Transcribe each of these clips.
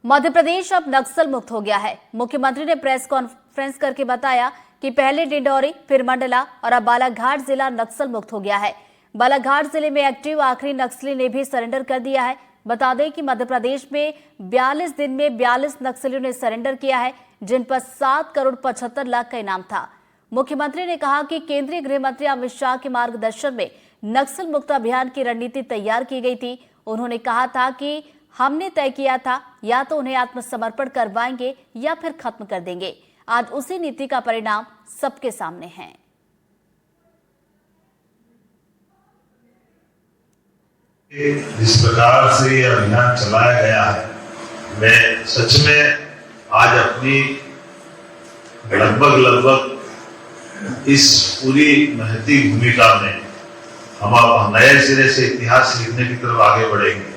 मध्य प्रदेश अब नक्सल मुक्त हो गया है। मुख्यमंत्री ने प्रेस कॉन्फ्रेंस करके बताया कि पहले डिंडौरी, फिर मंडला और अब बालाघाट जिला नक्सल मुक्त हो गया है। बालाघाट जिले में एक्टिव आखिरी नक्सली ने भी सरेंडर कर दिया है। बता दें कि मध्य प्रदेश में 42 दिन में 42 नक्सलियों ने सरेंडर किया है, जिन पर 7 करोड़ 75 लाख का इनाम था। मुख्यमंत्री ने कहा कि केंद्रीय गृह मंत्री अमित शाह के मार्गदर्शन में नक्सल मुक्त अभियान की रणनीति तैयार की गई थी। उन्होंने कहा था कि हमने तय किया था या तो उन्हें आत्मसमर्पण करवाएंगे या फिर खत्म कर देंगे। आज उसी नीति का परिणाम सबके सामने है। जिस प्रकार से यह अभियान चलाया गया है, मैं सच में आज अपनी लगभग इस पूरी महती भूमिका में हम नए सिरे से इतिहास लिखने की तरफ आगे बढ़ेंगे।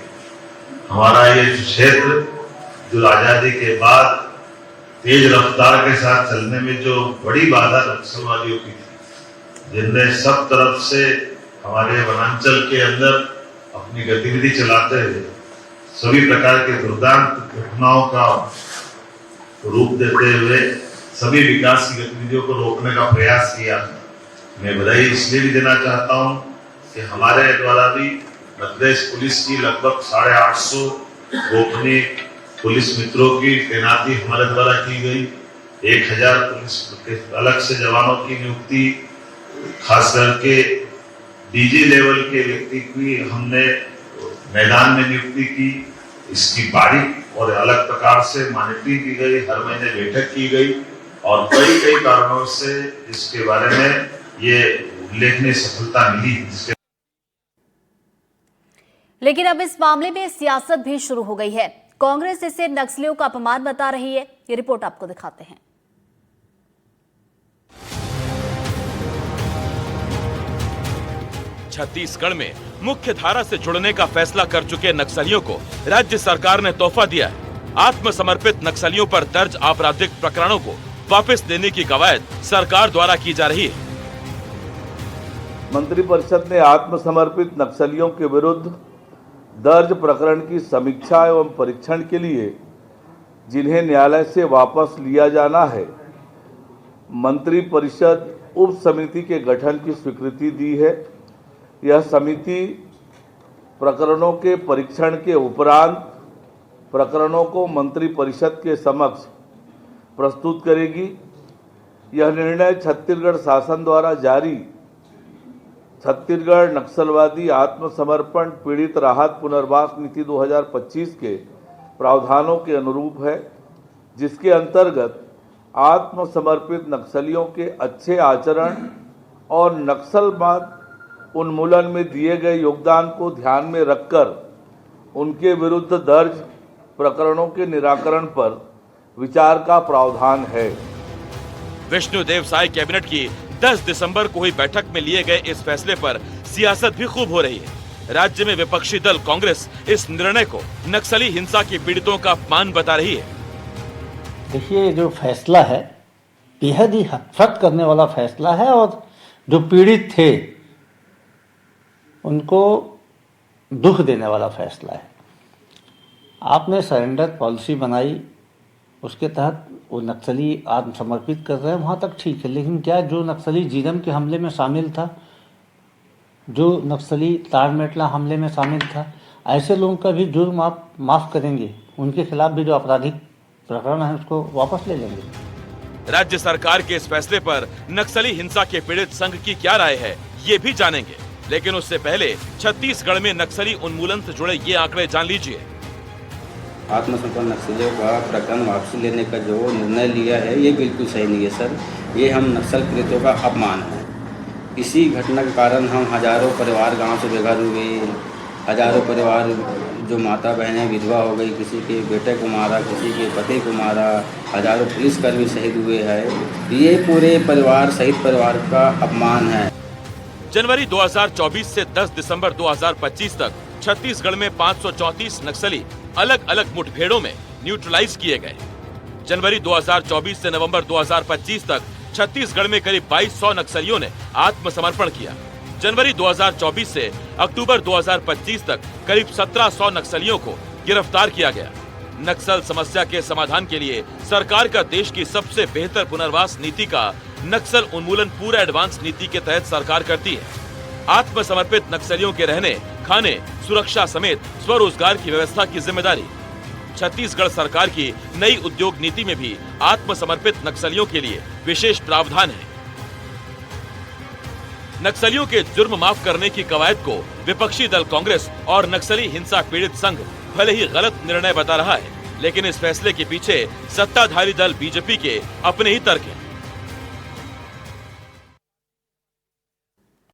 हमारा ये क्षेत्र जो आजादी के बाद तेज रफ्तार के साथ चलने में जो बड़ी बाधा नक्सलवादियों की थी, जिनने सब तरफ से हमारे वनांचल के अंदर अपनी गतिविधि चलाते हुए सभी प्रकार के दुर्दांत घटनाओं का रूप देते हुए सभी विकास की गतिविधियों को रोकने का प्रयास किया। मैं बधाई इसलिए भी देना चाहता हूं कि हमारे द्वारा भी मध्य प्रदेश पुलिस की लगभग 850 गोपनीय पुलिस मित्रों की तैनाती हमारे द्वारा की गई। 1000 पुलिस के अलग से जवानों की नियुक्ति, खास करके डीजी लेवल के व्यक्ति की हमने मैदान में नियुक्ति की। इसकी बारीक और अलग प्रकार से मॉनिटरिंग की गई, हर महीने बैठक की गई और कई कारणों से इसके बारे में ये उल्लेखनीय सफलता मिली। लेकिन अब इस मामले में सियासत भी शुरू हो गई है। कांग्रेस इसे नक्सलियों का अपमान बता रही है। ये रिपोर्ट आपको दिखाते हैं। छत्तीसगढ़ में मुख्य धारा से जुड़ने का फैसला कर चुके नक्सलियों को राज्य सरकार ने तोहफा दिया है। आत्मसमर्पित नक्सलियों पर दर्ज आपराधिक प्रकरणों को वापस देने की कवायद सरकार द्वारा की जा रही है। मंत्रिपरिषद ने आत्मसमर्पित नक्सलियों के विरुद्ध दर्ज प्रकरण की समीक्षा एवं परीक्षण के लिए जिन्हें न्यायालय से वापस लिया जाना है, मंत्रिपरिषद उप समिति के गठन की स्वीकृति दी है। यह समिति प्रकरणों के परीक्षण के उपरांत प्रकरणों को मंत्रिपरिषद के समक्ष प्रस्तुत करेगी। यह निर्णय छत्तीसगढ़ शासन द्वारा जारी छत्तीसगढ़ नक्सलवादी आत्मसमर्पण पीड़ित राहत पुनर्वास नीति 2025 के प्रावधानों के अनुरूप है, जिसके अंतर्गत आत्मसमर्पित नक्सलियों के अच्छे आचरण और नक्सलवाद उन्मूलन में दिए गए योगदान को ध्यान में रखकर उनके विरुद्ध दर्ज प्रकरणों के निराकरण पर विचार का प्रावधान है। विष्णुदेव साय कैबिनेट की 10 दिसंबर को हुई बैठक में लिए गए इस फैसले पर सियासत भी खूब हो रही है। राज्य में विपक्षी दल कांग्रेस इस निर्णय को नक्सली हिंसा के पीड़ितों का अपमान बता रही है। देखिए, जो फैसला है बेहद ही हतफत करने वाला फैसला है और जो पीड़ित थे उनको दुख देने वाला फैसला है। आपने सरेंडर पॉलिसी बनाई, उसके तहत वो नक्सली आत्मसमर्पित कर रहे हैं, वहाँ तक ठीक है। लेकिन क्या जो नक्सली जीरम के हमले में शामिल था, जो नक्सली तारमेटला हमले में शामिल था, ऐसे लोगों का भी जुर्म आप माफ़ करेंगे? उनके खिलाफ भी जो आपराधिक प्रकरण है उसको वापस ले लेंगे? राज्य सरकार के इस फैसले पर नक्सली हिंसा के पीड़ित संघ की क्या राय है, ये भी जानेंगे। लेकिन उससे पहले छत्तीसगढ़ में नक्सली उन्मूलन से जुड़े ये आंकड़े जान लीजिए। आत्मसमर्पण नक्सलियों का प्रकरण वापसी लेने का जो निर्णय लिया है, ये बिल्कुल सही नहीं है सर। ये हम नक्सल पीड़ितों का अपमान है। इसी घटना के कारण हम हजारों परिवार गांव से बेघर हुए, हजारों परिवार जो माता बहनें विधवा हो गई, किसी के बेटे को मारा, किसी के पति को मारा, हजारों पुलिसकर्मी शहीद हुए हैं। ये पूरे परिवार शहीद परिवार का अपमान है। जनवरी 2024 से 10 दिसंबर 2025 तक छत्तीसगढ़ में 534 नक्सली अलग अलग मुठभेड़ों में न्यूट्रलाइज किए गए। जनवरी 2024 से नवंबर 2025 तक छत्तीसगढ़ में करीब 2200 नक्सलियों ने आत्मसमर्पण किया। जनवरी 2024 से अक्टूबर 2025 तक करीब 1700 नक्सलियों को गिरफ्तार किया गया। नक्सल समस्या के समाधान के लिए सरकार का देश की सबसे बेहतर पुनर्वास नीति का नक्सल उन्मूलन पूरा एडवांस नीति के तहत सरकार करती है। आत्मसमर्पित नक्सलियों के रहने, खाने, सुरक्षा समेत स्वरोजगार की व्यवस्था की जिम्मेदारी। छत्तीसगढ़ सरकार की नई उद्योग नीति में भी आत्मसमर्पित नक्सलियों के लिए विशेष प्रावधान है। नक्सलियों के जुर्म माफ करने की कवायद को विपक्षी दल कांग्रेस और नक्सली हिंसा पीड़ित संघ भले ही गलत निर्णय बता रहा है, लेकिन इस फैसले के पीछे सत्ताधारी दल बीजेपी के अपने ही तर्क हैं।